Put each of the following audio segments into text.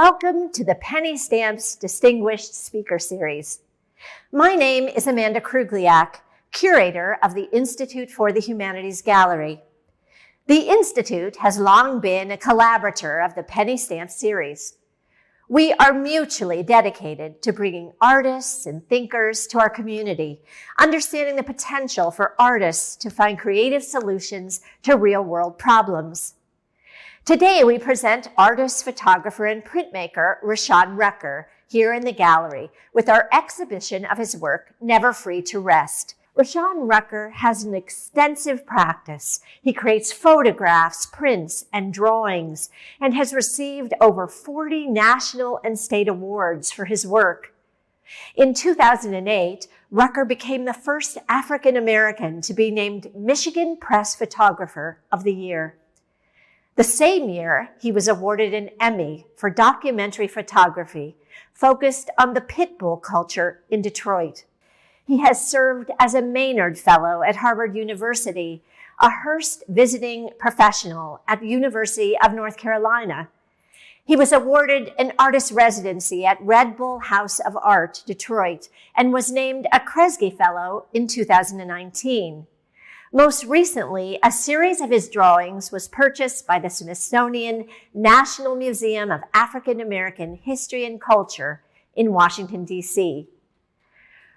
Welcome to the Penny Stamps Distinguished Speaker Series. My name is Amanda Krugliak, curator of the Institute for the Humanities Gallery. The Institute has long been a collaborator of the Penny Stamps series. We are mutually dedicated to bringing artists and thinkers to our community, understanding the potential for artists to find creative solutions to real-world problems. Today, we present artist, photographer, and printmaker Rashaun Rucker here in the gallery with our exhibition of his work, Never Free to Rest. Rashaun Rucker has an extensive practice. He creates photographs, prints, and drawings, and has received over 40 national and state awards for his work. In 2008, Rucker became the first African American to be named Michigan Press Photographer of the Year. The same year, he was awarded an Emmy for documentary photography focused on the pit bull culture in Detroit. He has served as a Maynard Fellow at Harvard University, a Hearst visiting professional at the University of North Carolina. He was awarded an artist residency at Red Bull House of Art, Detroit, and was named a Kresge Fellow in 2019. Most recently, a series of his drawings was purchased by the Smithsonian National Museum of African American History and Culture in Washington, D.C.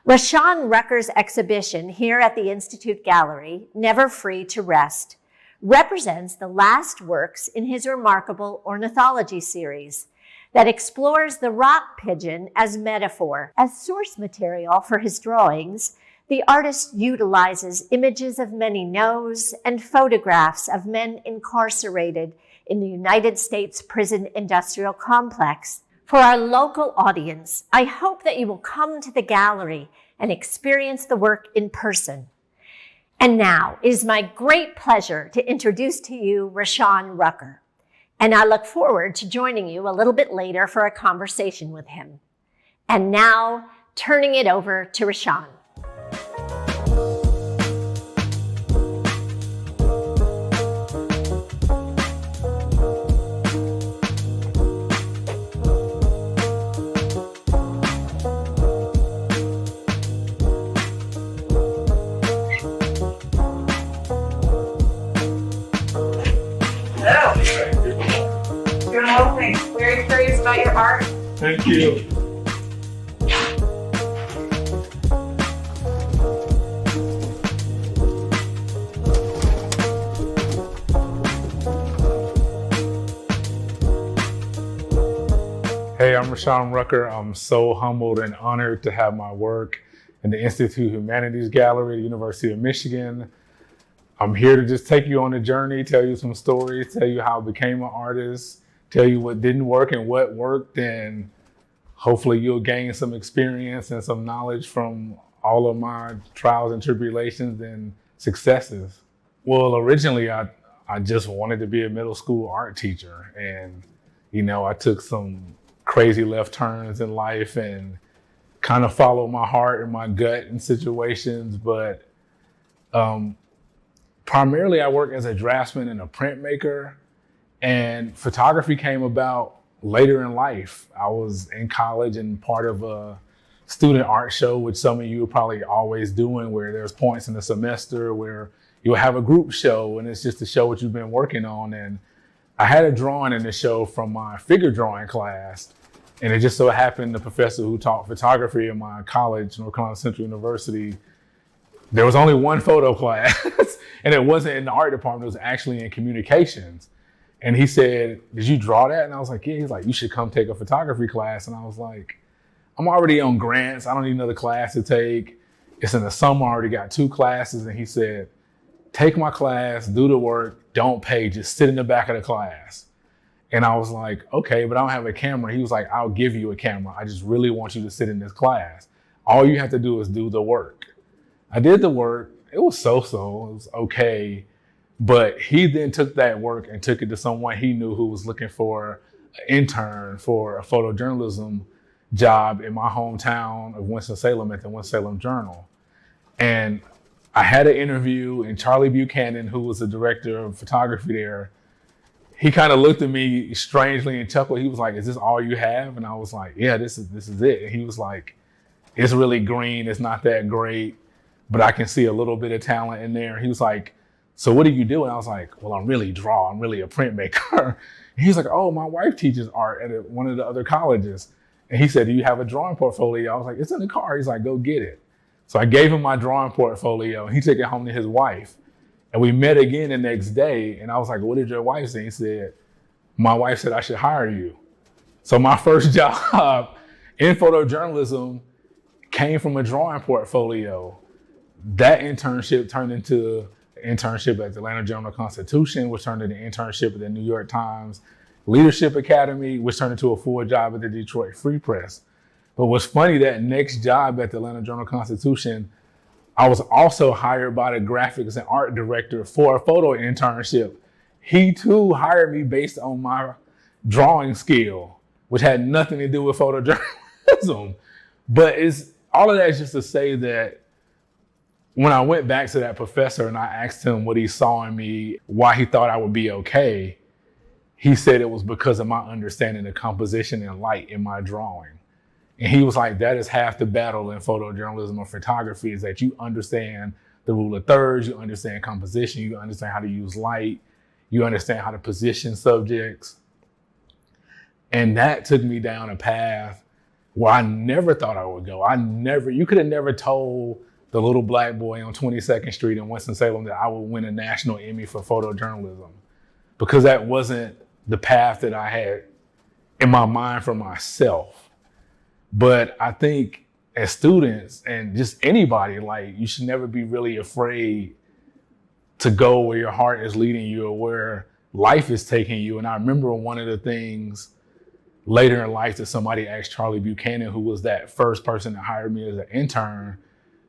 Rashaun Rucker's exhibition here at the Institute Gallery, Never Free to Rest, represents the last works in his remarkable ornithology series that explores the rock pigeon as metaphor. As source material for his drawings, the artist utilizes images of many no's and photographs of men incarcerated in the United States prison industrial complex. For our local audience, I hope that you will come to the gallery and experience the work in person. And now it is my great pleasure to introduce to you Rashaun Rucker. And I look forward to joining you a little bit later for a conversation with him. And now, turning it over to Rashaun. Very curious about your art. Thank you. Hey, I'm Rashaun Rucker. I'm so humbled and honored to have my work in the Institute of Humanities Gallery at the University of Michigan. I'm here to just take you on a journey, tell you some stories, tell you how I became an artist, tell you what didn't work and what worked, and hopefully you'll gain some experience and some knowledge from all of my trials and tribulations and successes. Well, originally I just wanted to be a middle school art teacher, and I took some crazy left turns in life and kind of followed my heart and my gut in situations, but primarily I work as a draftsman and a printmaker. And photography came about later in life. I was in college and part of a student art show, which some of you are probably always doing, where there's points in the semester where you'll have a group show and it's just to show what you've been working on. And I had a drawing in the show from my figure drawing class. And it just so happened the professor who taught photography in my college, North Carolina Central University, there was only one photo class and it wasn't in the art department, it was actually in communications. And he said, "Did you draw that?" And I was like, "Yeah." He's like, "You should come take a photography class." And I was like, I'm already on grants. I don't need another class to take. It's in the summer, I already got 2 classes. And he said, "Take my class, do the work, don't pay, just sit in the back of the class." And I was like, "Okay, but I don't have a camera." He was like, "I'll give you a camera. I just really want you to sit in this class. All you have to do is do the work." I did the work. It was so-so, it was okay. But he then took that work and took it to someone he knew who was looking for an intern for a photojournalism job in my hometown of Winston-Salem at the Winston-Salem Journal. And I had an interview, and Charlie Buchanan, who was the director of photography there, he kind of looked at me strangely and chuckled. He was like, "Is this all you have?" And I was like, "Yeah, this is it." And he was like, "It's really green. It's not that great, but I can see a little bit of talent in there." He was like, "So what do you do?" And I was like, "Well, I'm really a printmaker." And he's like, "Oh, my wife teaches art at one of the other colleges." And he said, "Do you have a drawing portfolio?" I was like, "It's in the car." He's like, "Go get it." So I gave him my drawing portfolio and he took it home to his wife. And we met again the next day. And I was like, "What did your wife say?" He said, "My wife said I should hire you." So my first job in photojournalism came from a drawing portfolio. That internship turned into an internship at the Atlanta Journal-Constitution, which turned into an internship at the New York Times Leadership Academy, which turned into a full job at the Detroit Free Press. But what's funny, that next job at the Atlanta Journal-Constitution, I was also hired by the graphics and art director for a photo internship. He too hired me based on my drawing skill, which had nothing to do with photojournalism. But all of that is just to say that when I went back to that professor and I asked him what he saw in me, why he thought I would be okay, he said it was because of my understanding of composition and light in my drawing. And he was like, that is half the battle in photojournalism or photography, is that you understand the rule of thirds, you understand composition, you understand how to use light, you understand how to position subjects. And that took me down a path where I never thought I would go. You could have never told the little black boy on 22nd Street in Winston-Salem that I would win a national Emmy for photojournalism, because that wasn't the path that I had in my mind for myself. But I think as students and just anybody, like, you should never be really afraid to go where your heart is leading you or where life is taking you. And I remember one of the things later in life that somebody asked Charlie Buchanan, who was that first person that hired me as an intern,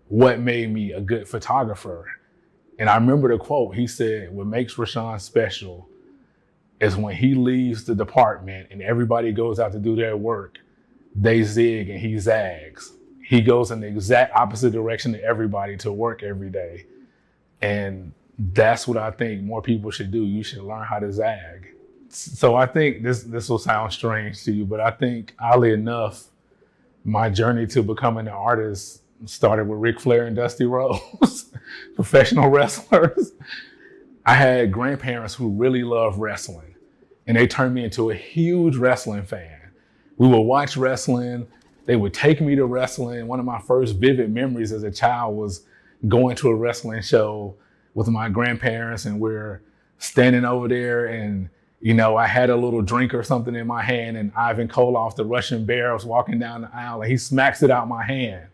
what made me a good photographer. And I remember the quote, he said, "What makes Rashaan special is when he leaves the department and everybody goes out to do their work, they zig and he zags. He goes in the exact opposite direction to everybody to work every day." And that's what I think more people should do. You should learn how to zag. So I think this will sound strange to you, but I think, oddly enough, my journey to becoming an artist started with Ric Flair and Dusty Rhodes, professional wrestlers. I had grandparents who really loved wrestling, and they turned me into a huge wrestling fan. We would watch wrestling. They would take me to wrestling. One of my first vivid memories as a child was going to a wrestling show with my grandparents, and we're standing over there, and I had a little drink or something in my hand, and Ivan Koloff, the Russian Bear, was walking down the aisle, and he smacks it out my hand.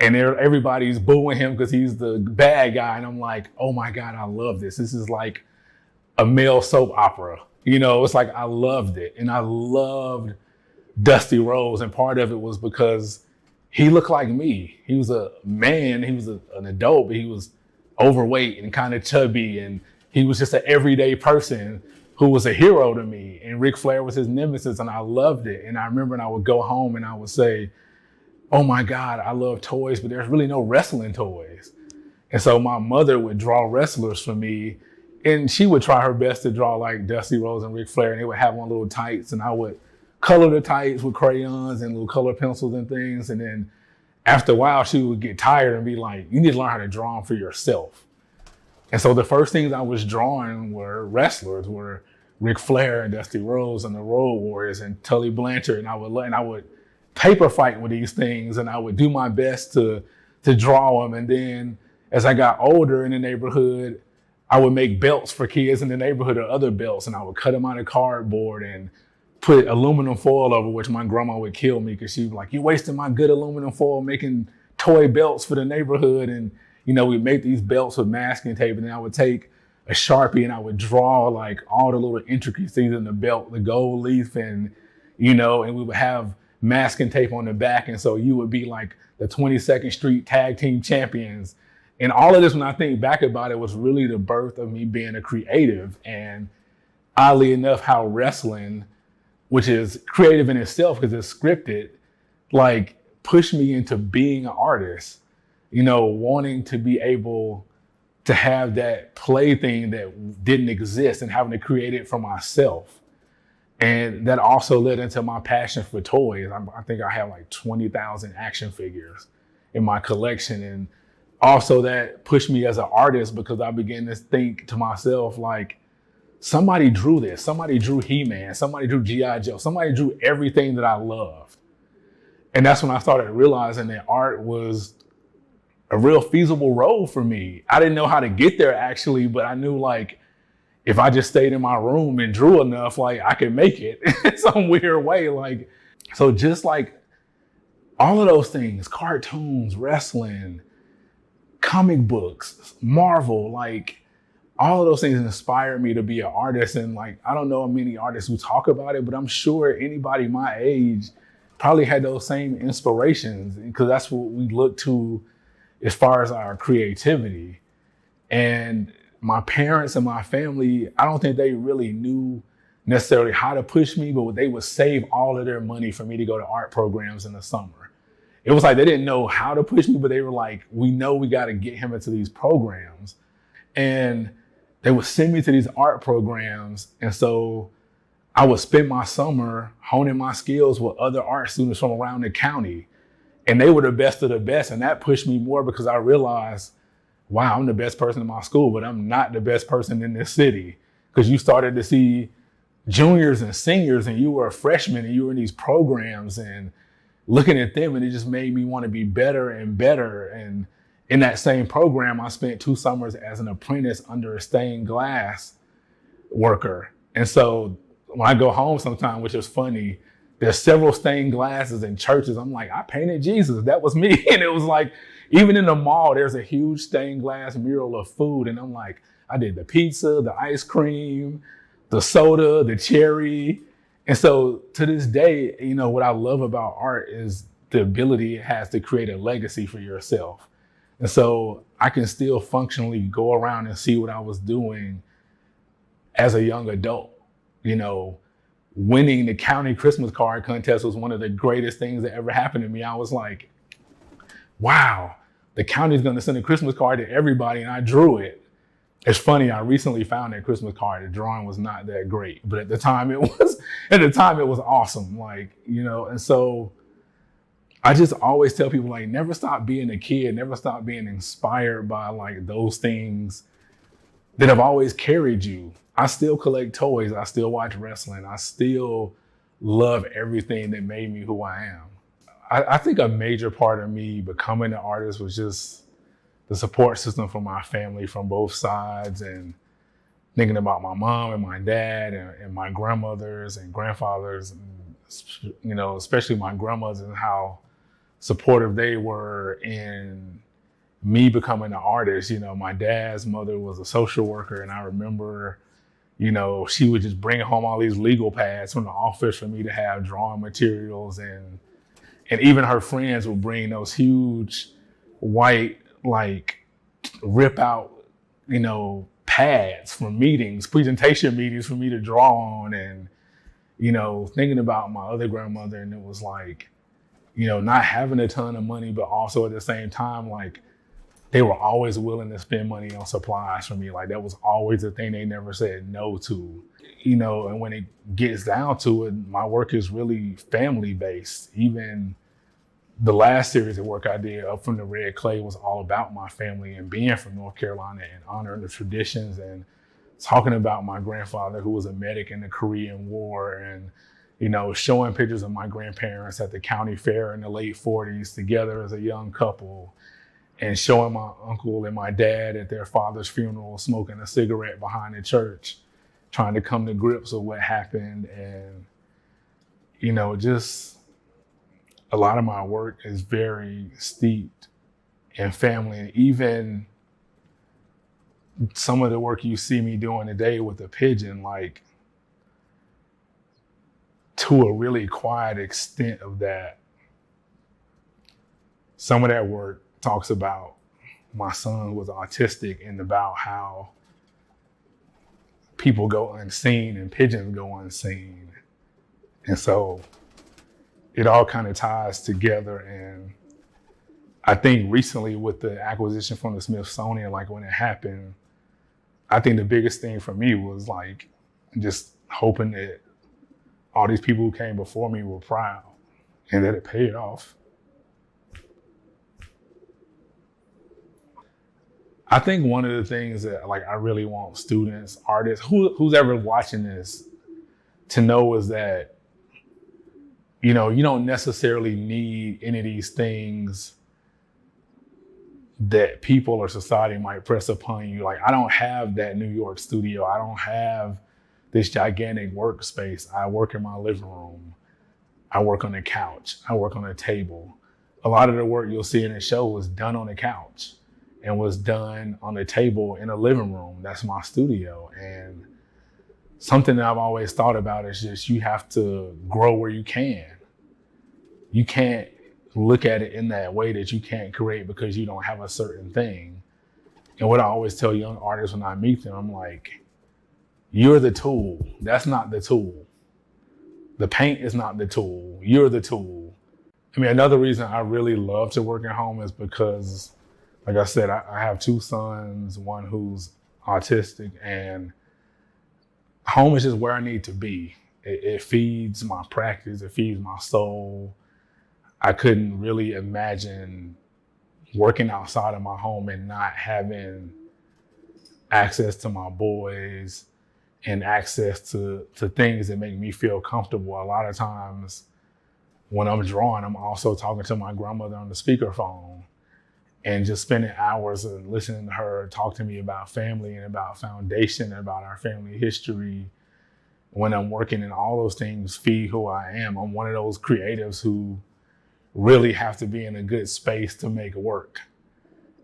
And everybody's booing him because he's the bad guy. And I'm like, oh my God, I love this. This is like a male soap opera. It's like, I loved it. And I loved Dusty Rhodes. And part of it was because he looked like me. He was a man, he was an adult, but he was overweight and kind of chubby. And he was just an everyday person who was a hero to me. And Ric Flair was his nemesis, and I loved it. And I remember I would go home and I would say, oh my God, I love toys, but there's really no wrestling toys. And so my mother would draw wrestlers for me, and she would try her best to draw like Dusty Rhodes and Ric Flair, and they would have on little tights, and I would color the tights with crayons and little color pencils and things. And then after a while, she would get tired and be like, you need to learn how to draw them for yourself. And so the first things I was drawing were wrestlers, were Ric Flair and Dusty Rhodes and the Road Warriors and Tully Blanchard, and I would paper fight with these things, and I would do my best to draw them. And then as I got older in the neighborhood, I would make belts for kids in the neighborhood, or other belts, and I would cut them out of cardboard and put aluminum foil over, which my grandma would kill me because she was like, "You're wasting my good aluminum foil making toy belts for the neighborhood." And we'd make these belts with masking tape, and then I would take a Sharpie and I would draw like all the little intricacies in the belt, the gold leaf, and and we would have masking tape on the back. And so you would be like the 22nd Street Tag Team Champions. And all of this, when I think back about it, was really the birth of me being a creative. And oddly enough, how wrestling, which is creative in itself because it's scripted, like pushed me into being an artist, wanting to be able to have that plaything that didn't exist and having to create it for myself. And that also led into my passion for toys. I think I have like 20,000 action figures in my collection. And also that pushed me as an artist because I began to think to myself, like, somebody drew this, somebody drew He-Man, somebody drew G.I. Joe, somebody drew everything that I loved. And that's when I started realizing that art was a real feasible road for me. I didn't know how to get there actually, but I knew like, if I just stayed in my room and drew enough, like I could make it in some weird way. Like, so just like all of those things, cartoons, wrestling, comic books, Marvel, like all of those things inspired me to be an artist. And like, I don't know many artists who talk about it, but I'm sure anybody my age probably had those same inspirations because that's what we look to as far as our creativity. And my parents and my family, I don't think they really knew necessarily how to push me, but they would save all of their money for me to go to art programs in the summer. It was like they didn't know how to push me, but they were like, we know we got to get him into these programs. And they would send me to these art programs. And so I would spend my summer honing my skills with other art students from around the county. And they were the best of the best. And that pushed me more because I realized, wow, I'm the best person in my school, but I'm not the best person in this city. Because you started to see juniors and seniors and you were a freshman and you were in these programs and looking at them, and it just made me want to be better and better. And in that same program, I spent 2 summers as an apprentice under a stained glass worker. And so when I go home sometime, which is funny, there's several stained glasses in churches. I'm like, I painted Jesus. That was me. And it was like, even in the mall, there's a huge stained glass mural of food. And I'm like, I did the pizza, the ice cream, the soda, the cherry. And so to this day, you know, what I love about art is the ability it has to create a legacy for yourself. And so I can still functionally go around and see what I was doing as a young adult. You know, winning the county Christmas card contest was one of the greatest things that ever happened to me. I was like, wow, the county's going to send a Christmas card to everybody, and I drew it. It's funny, I recently found that Christmas card. The drawing was not that great, but at the time it was awesome. Like, you know, and so I just always tell people, like, never stop being a kid, never stop being inspired by like those things that have always carried you. I still collect toys. I still watch wrestling. I still love everything that made me who I am. I think a major part of me becoming an artist was just the support system from my family from both sides, and thinking about my mom and my dad and my grandmothers and grandfathers, and, you know, especially my grandmothers, and how supportive they were in me becoming an artist. You know, my dad's mother was a social worker, and I remember, you know, she would just bring home all these legal pads from the office for me to have drawing materials, and even her friends would bring those huge white, like, rip out, you know, pads from meetings, presentation meetings for me to draw on. And, you know, thinking about my other grandmother, and it was like, you know, not having a ton of money, but also at the same time, like, they were always willing to spend money on supplies for me. Like, that was always the thing they never said no to, you know. And when it gets down to it, my work is really family based. Even the last series of work I did, Up from the Red Clay, was all about my family and being from North Carolina and honoring the traditions and talking about my grandfather, who was a medic in the Korean War, and, you know, showing pictures of my grandparents at the county fair in the late 40s together as a young couple, and showing my uncle and my dad at their father's funeral smoking a cigarette behind the church, trying to come to grips with what happened. And, you know, just a lot of my work is very steeped in family. And even some of the work you see me doing today with the pigeon, like, to a really quiet extent of that, some of that work talks about my son was autistic, and about how people go unseen and pigeons go unseen. And so it all kind of ties together. And I think recently with the acquisition from the Smithsonian, like when it happened, I think the biggest thing for me was like just hoping that all these people who came before me were proud and that it paid off. I think one of the things that like I really want students, artists, who's ever watching this to know is that, you know, you don't necessarily need any of these things that people or society might press upon you. Like, I don't have that New York studio. I don't have this gigantic workspace. I work in my living room. I work on a couch. I work on a table. A lot of the work you'll see in the show was done on the couch and was done on a table in a living room. That's my studio. And something that I've always thought about is just you have to grow where you can. You can't look at it in that way that you can't create because you don't have a certain thing. And what I always tell young artists when I meet them, I'm like, you're the tool. That's not the tool. The paint is not the tool. You're the tool. I mean, another reason I really love to work at home is because, like I said, I have two sons, one who's autistic, and home is just where I need to be. It feeds my practice. It feeds my soul. I couldn't really imagine working outside of my home and not having access to my boys and access to things that make me feel comfortable. A lot of times when I'm drawing, I'm also talking to my grandmother on the speakerphone and just spending hours and listening to her talk to me about family and about foundation and about our family history. When I'm working, and all those things feed who I am. I'm one of those creatives who really have to be in a good space to make it work.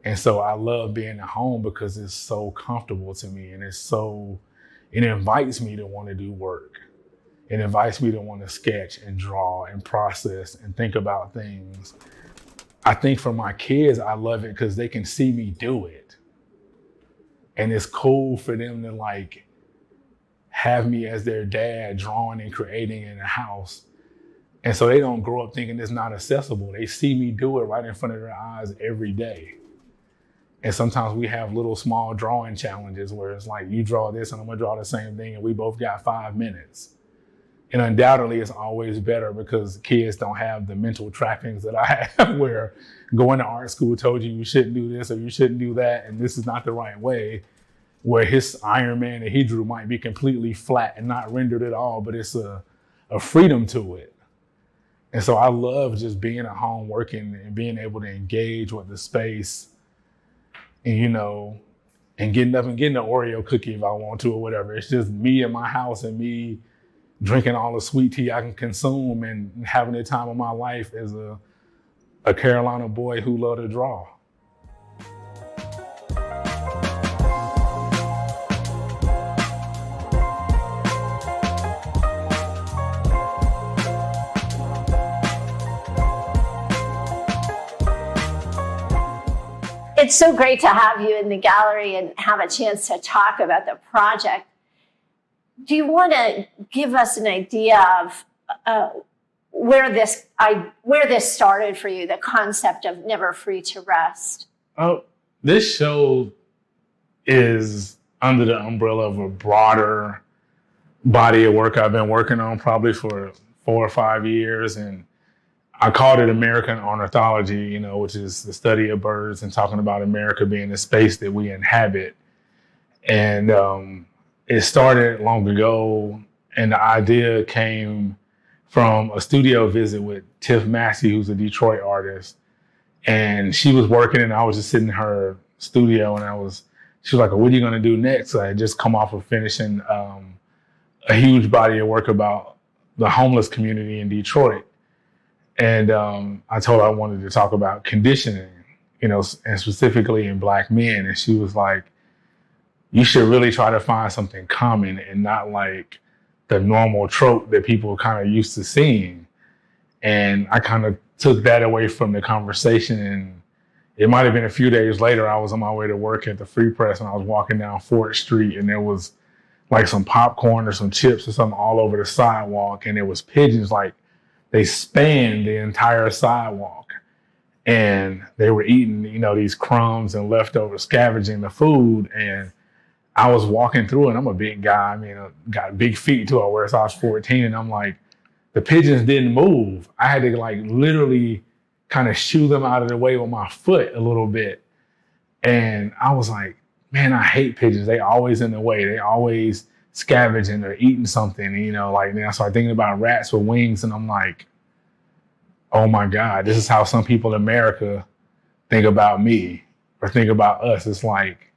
And so I love being at home because it's so comfortable to me, and it invites me to want to do work. It invites me to want to sketch and draw and process and think about things. I think for my kids, I love it because they can see me do it. And it's cool for them to like have me as their dad drawing and creating in a house. And so they don't grow up thinking it's not accessible. They see me do it right in front of their eyes every day. And sometimes we have little small drawing challenges where it's like, you draw this and I'm gonna draw the same thing and we both got 5 minutes. And undoubtedly it's always better because kids don't have the mental trappings that I have where going to art school told you shouldn't do this or you shouldn't do that and this is not the right way, where his Iron Man that he drew might be completely flat and not rendered at all, but it's a freedom to it. And so I love just being at home working and being able to engage with the space and, you know, and getting up and getting an Oreo cookie if I want to or whatever. It's just me in my house and me drinking all the sweet tea I can consume and having the time of my life as a Carolina boy who loved to draw. It's so great to have you in the gallery and have a chance to talk about the project. Do you want to give us an idea of where this started for you, the concept of Never Free to Rest? Oh, this show is under the umbrella of a broader body of work I've been working on probably for 4 or 5 years. And I called it American ornithology, you know, which is the study of birds and talking about America being the space that we inhabit. And it started long ago, and the idea came from a studio visit with Tiff Massey, who's a Detroit artist. And she was working, and I was just sitting in her studio, and she was like, what are you gonna do next? So I had just come off of finishing a huge body of work about the homeless community in Detroit. And I told her I wanted to talk about conditioning, you know, and specifically in Black men. And she was like, you should really try to find something common and not like the normal trope that people kind of used to seeing. And I kind of took that away from the conversation. And it might have been a few days later, I was on my way to work at the Free Press and I was walking down 4th Street and there was like some popcorn or some chips or something all over the sidewalk. And there was pigeons, like they spanned the entire sidewalk. And they were eating, these crumbs and leftovers, scavenging the food. And I was walking through, and I'm a big guy. I mean, got big feet too. I wear size 14, and I'm like, the pigeons didn't move. I had to like literally kind of shoo them out of the way with my foot a little bit. And I was like, man, I hate pigeons. They always in the way. They always scavenging or eating something. Then I started thinking about rats with wings, and I'm like, oh my God, this is how some people in America think about me or think about us. It's like,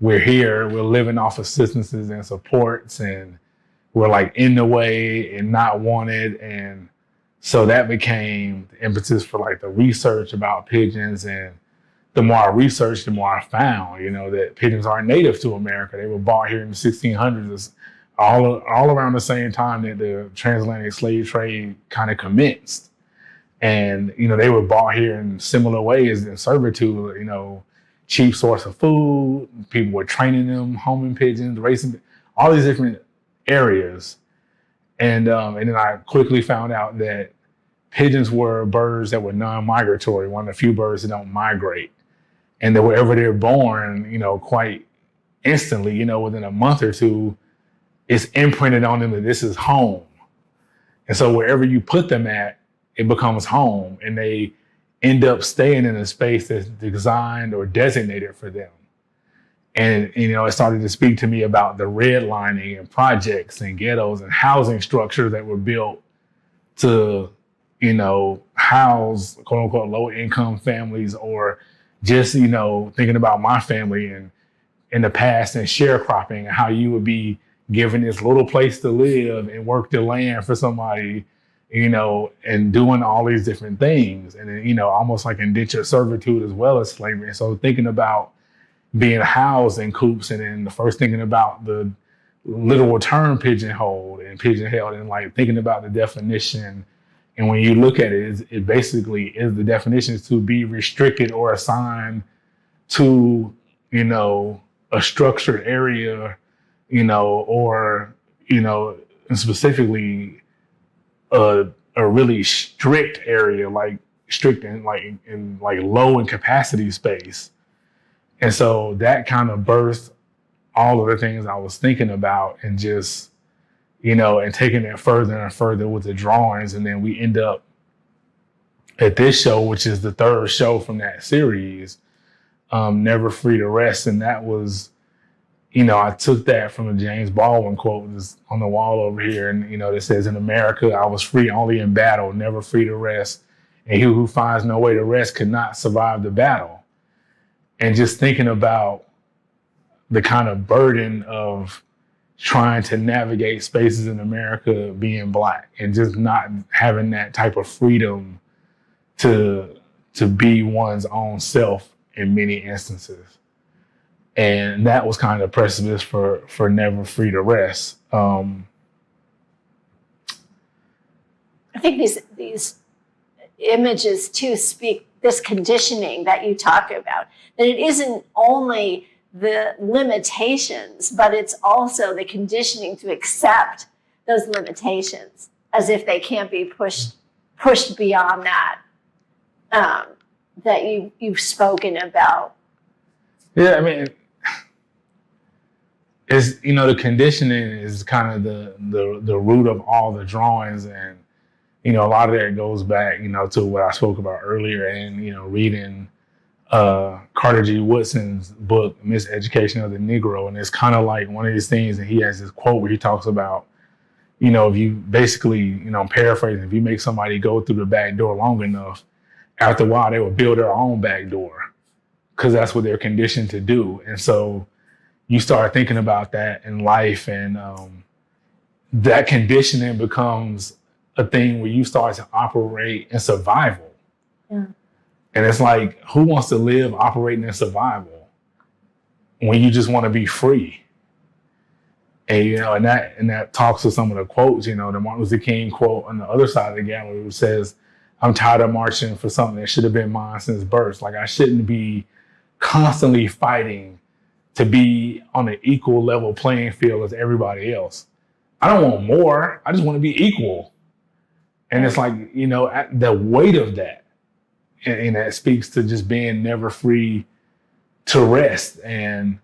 we're here, we're living off assistances and supports, and we're like in the way and not wanted. And so that became the impetus for like the research about pigeons. And the more I researched, the more I found, that pigeons aren't native to America. They were bought here in the 1600s, all around the same time that the transatlantic slave trade kind of commenced. And, they were bought here in similar ways in servitude, cheap source of food. People were training them, homing pigeons, racing, all these different areas. And then I quickly found out that pigeons were birds that were non-migratory, one of the few birds that don't migrate. And that wherever they're born, quite instantly, within a month or two, it's imprinted on them that this is home. And so wherever you put them at, it becomes home, and they end up staying in a space that's designed or designated for them. And, it started to speak to me about the redlining and projects and ghettos and housing structures that were built to, house quote unquote low income families, or just, thinking about my family and in the past and sharecropping and how you would be given this little place to live and work the land for somebody, and doing all these different things. And then, almost like indentured servitude as well as slavery. And so thinking about being housed in coops, and then the first thinking about the literal term pigeonholed and pigeon-held, and like thinking about the definition. And when you look at it, it basically is the definition is to be restricted or assigned to, a structured area, or, and specifically a really strict area, like strict and in low in capacity space. And so that kind of birthed all of the things I was thinking about, and just, and taking it further and further with the drawings. And then we end up at this show, which is the third show from that series, Never Free to Rest. And that was, I took that from a James Baldwin quote that's on the wall over here. And, that says, in America, I was free only in battle, never free to rest. And he who finds no way to rest could not survive the battle. And just thinking about the kind of burden of trying to navigate spaces in America being Black, and just not having that type of freedom to be one's own self in many instances. And that was kind of precipice for Never Free to Rest. I think these images too speak this conditioning that you talk about, that it isn't only the limitations, but it's also the conditioning to accept those limitations as if they can't be pushed beyond that, that you've spoken about. Yeah, I mean, it's, the conditioning is kind of the root of all the drawings. And, a lot of that goes back, to what I spoke about earlier, and, reading Carter G. Woodson's book, Miseducation of the Negro. And it's kind of like one of these things, and he has this quote where he talks about, if you basically, I'm paraphrasing, if you make somebody go through the back door long enough, after a while, they will build their own back door, because that's what they're conditioned to do. And so you start thinking about that in life, and that conditioning becomes a thing where you start to operate in survival. Yeah. And it's like, who wants to live operating in survival when you just want to be free? And, and that talks to some of the quotes, the Martin Luther King quote on the other side of the gallery, which says, I'm tired of marching for something that should have been mine since birth. Like, I shouldn't be constantly fighting to be on an equal level playing field as everybody else. I don't want more. I just want to be equal. And it's like, the weight of that, and that speaks to just being never free to rest. And,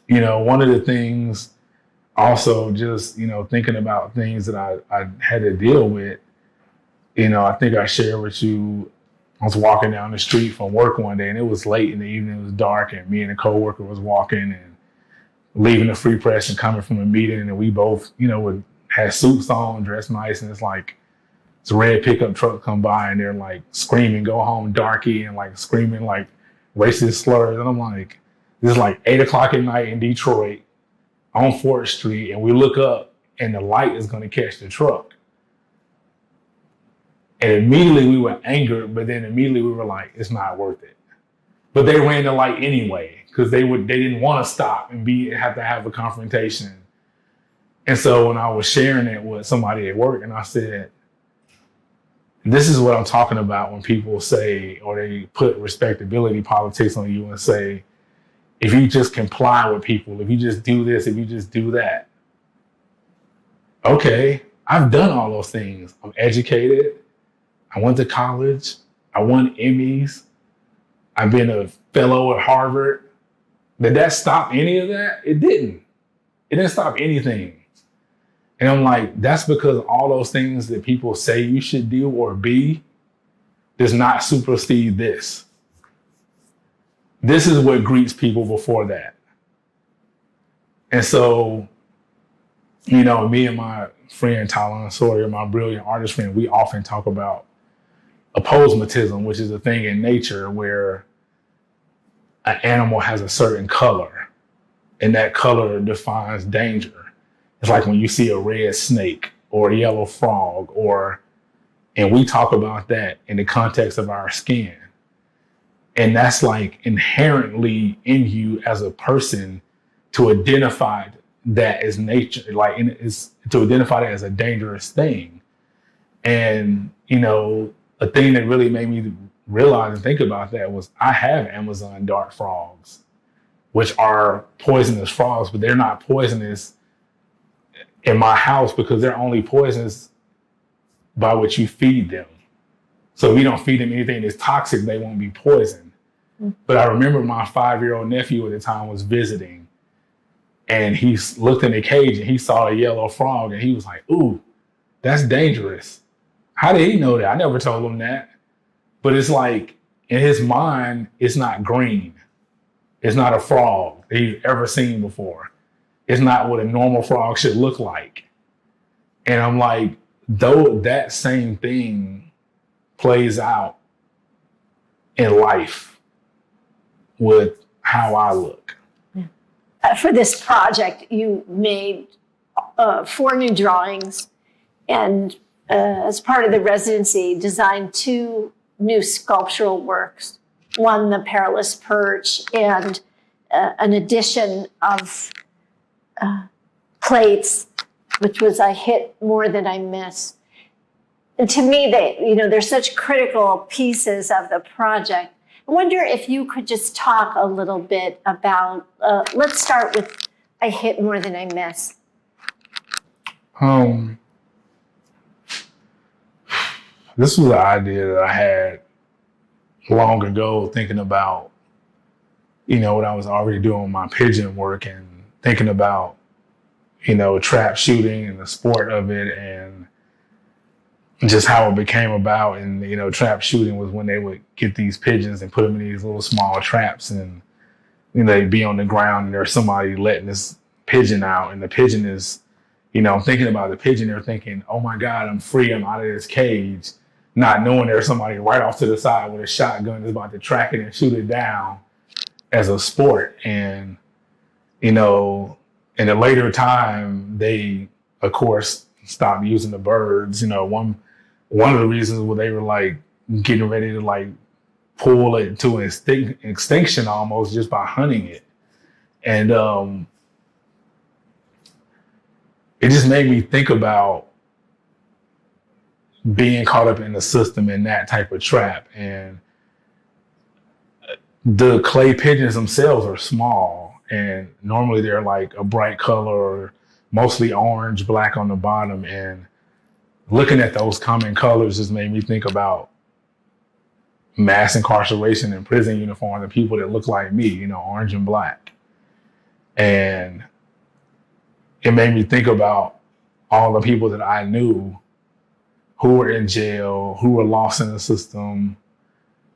one of the things also just, thinking about things that I had to deal with, I think I shared with you, I was walking down the street from work one day and it was late in the evening, it was dark, and me and a coworker was walking and leaving the free press and coming from a meeting, and we both, had suits on, dressed nice, and it's like it's a red pickup truck come by and they're like screaming, "Go home, darky," and like screaming like racist slurs. And I'm like, this is like 8:00 at night in Detroit on 4th Street, and we look up and the light is going to catch the truck. And immediately we were angered, but then immediately we were like, it's not worth it. But they ran the light anyway because they didn't want to stop and have to have a confrontation. And so when I was sharing it with somebody at work, and I said, this is what I'm talking about when people say, or they put respectability politics on you and say, if you just comply with people, if you just do this, if you just do that. Okay, I've done all those things. I'm educated. I went to college. I won Emmys. I've been a fellow at Harvard. Did that stop any of that? It didn't. It didn't stop anything. And I'm like, that's because all those things that people say you should do or be does not supersede this. This is what greets people before that. And so, me and my friend Tyler Sawyer, my brilliant artist friend, we often talk about aposematism, which is a thing in nature where an animal has a certain color, and that color defines danger. It's like when you see a red snake or a yellow frog, and we talk about that in the context of our skin. And that's like inherently in you as a person to identify that as nature, to identify that as a dangerous thing. And, a thing that really made me realize and think about that was I have Amazon dart frogs, which are poisonous frogs, but they're not poisonous in my house because they're only poisonous by what you feed them. So if you don't feed them anything that's toxic, they won't be poisoned. But I remember my 5-year-old nephew at the time was visiting, and he looked in the cage and he saw a yellow frog and he was like, "Ooh, that's dangerous." How did he know that? I never told him that. But it's like, in his mind, it's not green. It's not a frog that he's ever seen before. It's not what a normal frog should look like. And I'm like, though that same thing plays out in life with how I look. For this project, you made 4 new drawings, and as part of the residency, designed 2 new sculptural works. One, the Perilous Perch, and an edition of plates, which was I Hit More Than I Miss. And to me, they're such critical pieces of the project. I wonder if you could just talk a little bit about, let's start with I Hit More Than I Miss. This was an idea that I had long ago, thinking about, what I was already doing my pigeon work and thinking about, trap shooting and the sport of it and just how it became about. And, trap shooting was when they would get these pigeons and put them in these little small traps, and they'd be on the ground and there's somebody letting this pigeon out, and the pigeon is, I'm thinking about the pigeon, they're thinking, oh my God, I'm free, I'm out of this cage, not knowing there's somebody right off to the side with a shotgun that's about to track it and shoot it down as a sport. And, in a later time, they, of course, stopped using the birds. One of the reasons where they were like getting ready to like pull it to extinction almost just by hunting it. And it just made me think about being caught up in the system in that type of trap. And the clay pigeons themselves are small, and normally they're like a bright color, mostly orange, black on the bottom. And looking at those common colors just made me think about mass incarceration and prison uniforms and people that look like me, you know, orange and black. And it made me think about all the people that I knew who were in jail, who were lost in the system,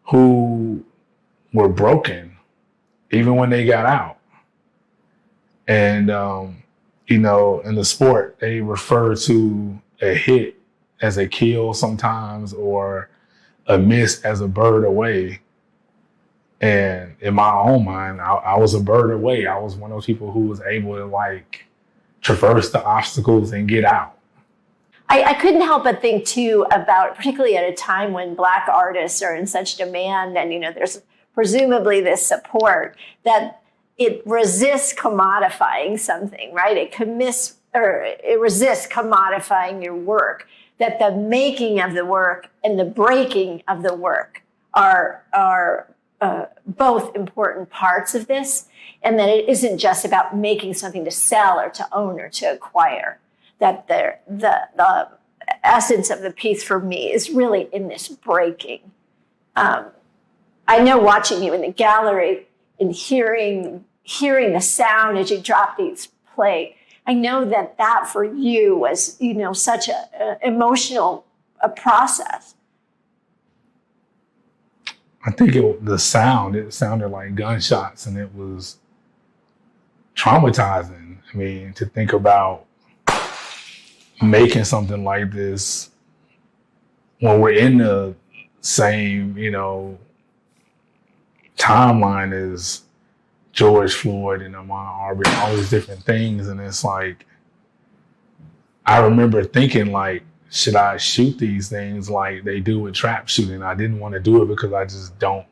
who were broken, even when they got out. And, you know, in the sport, they refer to a hit as a kill sometimes, or a miss as a bird away. And in my own mind, I was a bird away. I was one of those people who was able to like traverse the obstacles and get out. I couldn't help but think too about, particularly at a time when Black artists are in such demand, and you know, there's presumably this support, that it resists commodifying something, right? It resists commodifying your work. That the making of the work and the breaking of the work are both important parts of this, and that it isn't just about making something to sell or to own or to acquire. That the essence of the piece for me is really in this breaking. I know watching you in the gallery and hearing the sound as you drop these plate, I know that for you was, you know, such a emotional process. I think it sounded like gunshots, and it was traumatizing. I mean, to think about making something like this when we're in the same, you know, timeline as George Floyd and Ahmaud Arbery, all these different things. And it's like, I remember thinking like, should I shoot these things like they do with trap shooting? I didn't want to do it because I just don't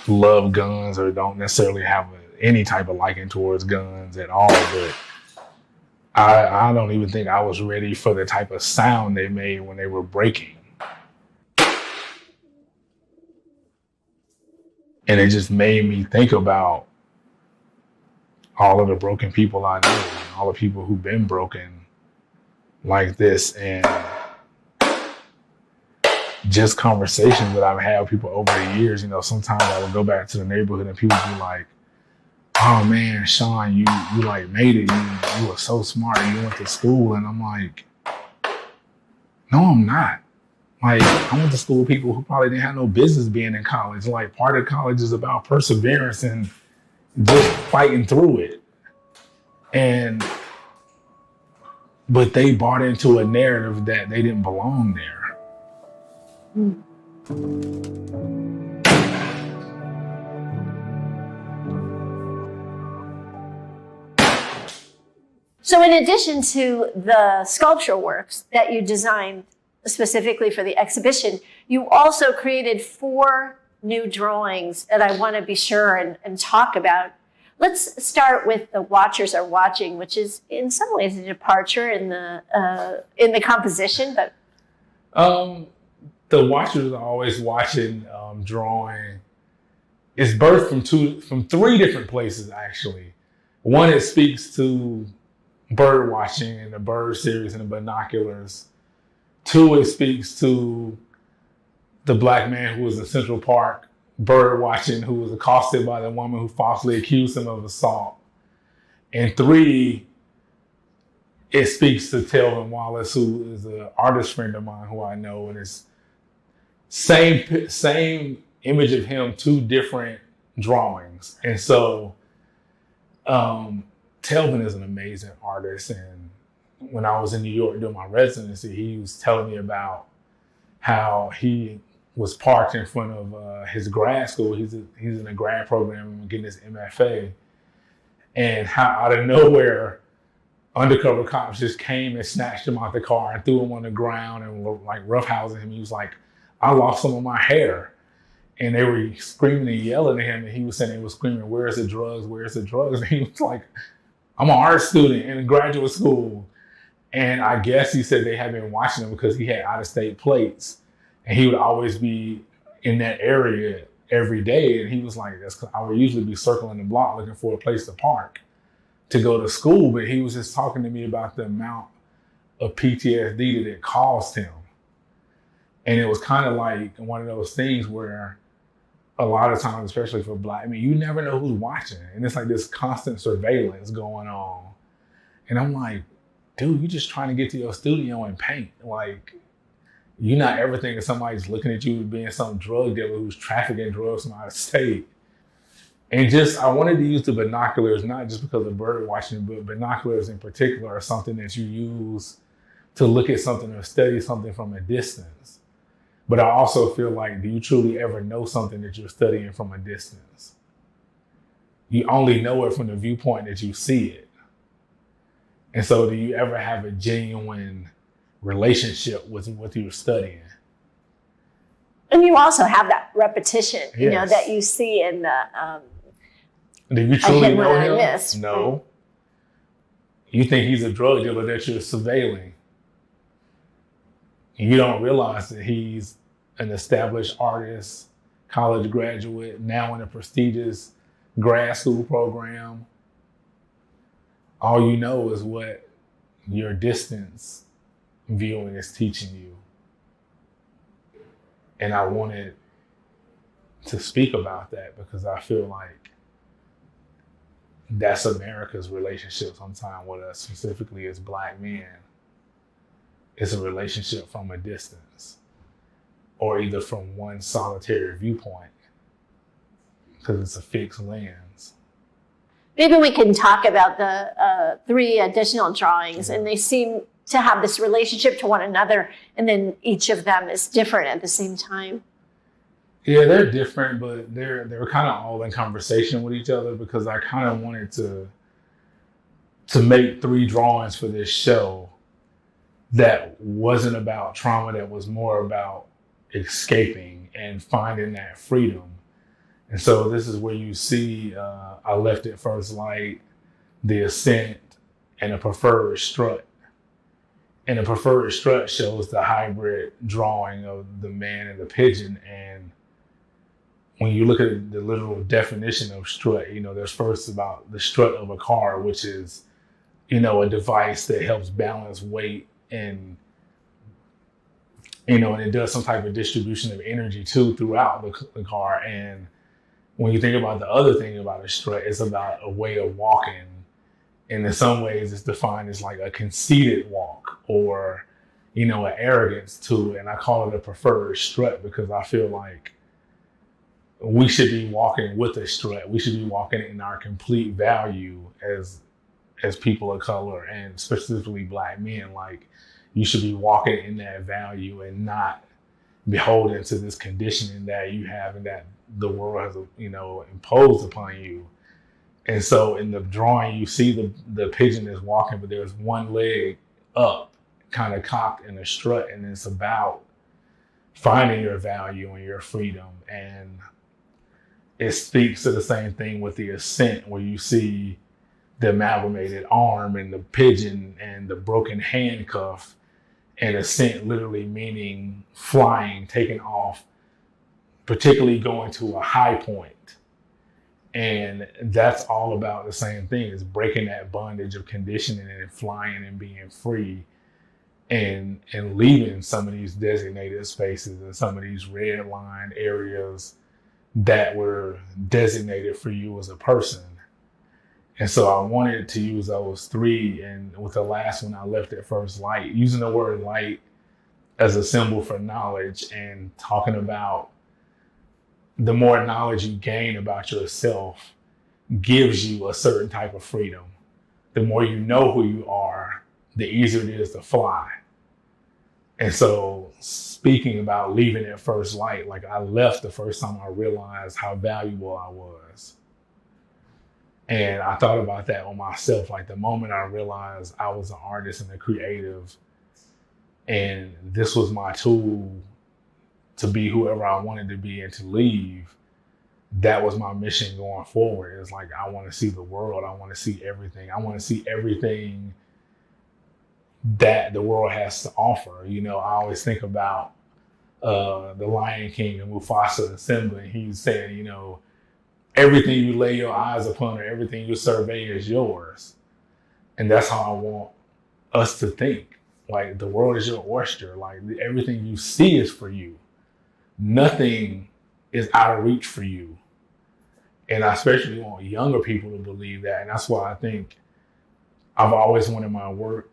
love guns, or don't necessarily have any type of liking towards guns at all. But I don't even think I was ready for the type of sound they made when they were breaking. And it just made me think about all of the broken people I know, and all the people who've been broken like this, and just conversations that I've had with people over the years. You know, sometimes I would go back to the neighborhood and people would be like, oh man, Sean, you like made it. You were so smart. You went to school. And I'm like, no, I'm not. Like, I went to school with people who probably didn't have no business being in college. Like, part of college is about perseverance and just fighting through it. But they bought into a narrative that they didn't belong there. So in addition to the sculptural works that you designed specifically for the exhibition, you also created 4 new drawings that I want to be sure and talk about. Let's start with The Watchers Are Watching, which is in some ways a departure in the composition, but The Watchers Are Always Watching drawing is birthed from 3 different places, actually. One, it speaks to bird watching and the bird series and the binoculars. 2, it speaks to the Black man who was in Central Park bird watching, who was accosted by the woman who falsely accused him of assault. And 3, it speaks to Telvin Wallace, who is an artist friend of mine who I know, and it's same image of him, 2 different drawings. And so Telvin is an amazing artist, and when I was in New York doing my residency, he was telling me about how he was parked in front of his grad school. He's in a grad program getting his MFA, and how out of nowhere, undercover cops just came and snatched him out the car and threw him on the ground and were like roughhousing him. He was like, I lost some of my hair. And they were screaming and yelling at him, and he was saying, they were screaming, where's the drugs? Where's the drugs? And he was like, I'm an art student in graduate school. And I guess he said they had been watching him because he had out-of-state plates, and he would always be in that area every day. And he was like, that's 'cause I would usually be circling the block looking for a place to park to go to school. But he was just talking to me about the amount of PTSD that it caused him. And it was kind of like one of those things where a lot of times, especially for Black men, you never know who's watching. And it's like this constant surveillance going on. And I'm like, dude, you're just trying to get to your studio and paint. Like, you're not ever thinking somebody's looking at you as being some drug dealer who's trafficking drugs from out of state. And just, I wanted to use the binoculars, not just because of bird watching, but binoculars in particular are something that you use to look at something or study something from a distance. But I also feel like, do you truly ever know something that you're studying from a distance? You only know it from the viewpoint that you see it. And so do you ever have a genuine relationship with what you're studying? And you also have that repetition, you Yes. know, that you see in the Do you truly hit know when I him? miss. No. You think he's a drug dealer that you're surveilling. You don't realize that he's an established artist, college graduate, now in a prestigious grad school program. All you know is what your distance viewing is teaching you. And I wanted to speak about that because I feel like that's America's relationship sometimes with us, specifically as Black men. It's a relationship from a distance, or either from one solitary viewpoint, because it's a fixed lens. Maybe we can talk about the 3 additional drawings, and they seem to have this relationship to one another, and then each of them is different at the same time. Yeah, they're different, but they're kind of all in conversation with each other because I kind of wanted to make 3 drawings for this show that wasn't about trauma, that was more about escaping and finding that freedom. And so this is where you see I left at first light, the ascent, and a preferred strut. And the preferred strut shows the hybrid drawing of the man and the pigeon. And when you look at the literal definition of strut, you know, there's first about the strut of a car, which is, you know, a device that helps balance weight and, you know, and it does some type of distribution of energy too throughout the car. And when you think about the other thing about a strut, it's about a way of walking. And in some ways it's defined as like a conceited walk or, you know, an arrogance to it. And I call it a preferred strut because I feel like we should be walking with a strut. We should be walking in our complete value as people of color, and specifically Black men. Like, you should be walking in that value and not beholden to this conditioning that you have and that the world has, you know, imposed upon you. And so in the drawing, you see the pigeon is walking, but there's one leg up, kind of cocked in a strut, and it's about finding your value and your freedom. And it speaks to the same thing with the ascent, where you see the amalgamated arm and the pigeon and the broken handcuff, and ascent literally meaning flying, taking off, particularly going to a high point. And that's all about the same thing, is breaking that bondage of conditioning and flying and being free and leaving some of these designated spaces and some of these red line areas that were designated for you as a person. And so I wanted to use those 3, and with the last one I left at first light, using the word light as a symbol for knowledge and talking about the more knowledge you gain about yourself gives you a certain type of freedom. The more you know who you are, the easier it is to fly. And so speaking about leaving at first light, like, I left the first time I realized how valuable I was. And I thought about that on myself. Like, the moment I realized I was an artist and a creative, and this was my tool to be whoever I wanted to be and to leave, that was my mission going forward. It's like, I want to see the world. I want to see everything. I want to see everything that the world has to offer. You know, I always think about the Lion King and Mufasa and Simba, and he's saying, you know, everything you lay your eyes upon or everything you survey is yours. And that's how I want us to think Like, the world is your oyster. Like, everything you see is for you. Nothing is out of reach for you. And I especially want younger people to believe that. And that's why I think I've always wanted my work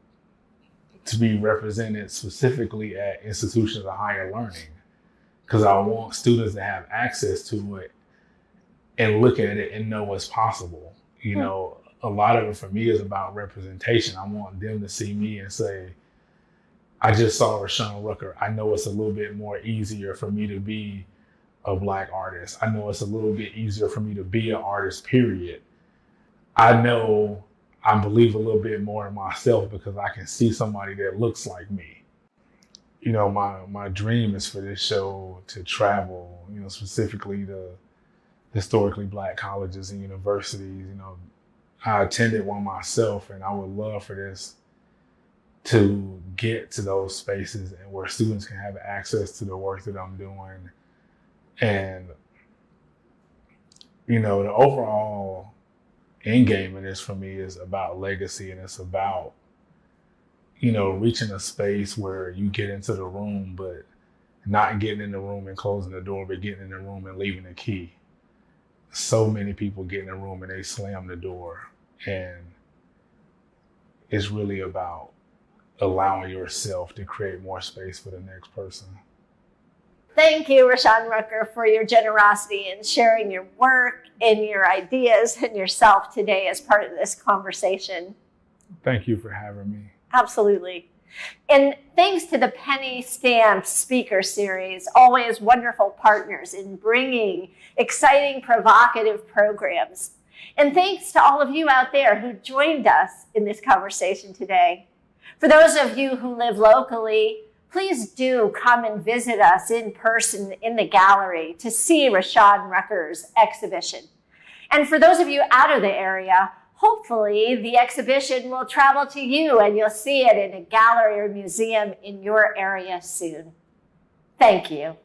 to be represented specifically at institutions of higher learning, because I want students to have access to it and look at it and know what's possible. You know, a lot of it for me is about representation. I want them to see me and say, I just saw Rashaun Rucker. I know it's a little bit more easier for me to be a Black artist. I know it's a little bit easier for me to be an artist, period. I know I believe a little bit more in myself because I can see somebody that looks like me. You know, my dream is for this show to travel, you know, specifically to historically Black colleges and universities. You know, I attended one myself, and I would love for this to get to those spaces and where students can have access to the work that I'm doing. And, you know, the overall end game in this for me is about legacy, and it's about, you know, reaching a space where you get into the room, but not getting in the room and closing the door, but getting in the room and leaving the key. So many people get in the room and they slam the door, and it's really about allowing yourself to create more space for the next person. Thank you, Rashaun Rucker, for your generosity in sharing your work and your ideas and yourself today as part of this conversation. Thank you for having me. Absolutely. And thanks to the Penny Stamp Speaker Series, always wonderful partners in bringing exciting, provocative programs. And thanks to all of you out there who joined us in this conversation today. For those of you who live locally, please do come and visit us in person in the gallery to see Rashaun Rucker's exhibition. And for those of you out of the area, hopefully the exhibition will travel to you and you'll see it in a gallery or museum in your area soon. Thank you.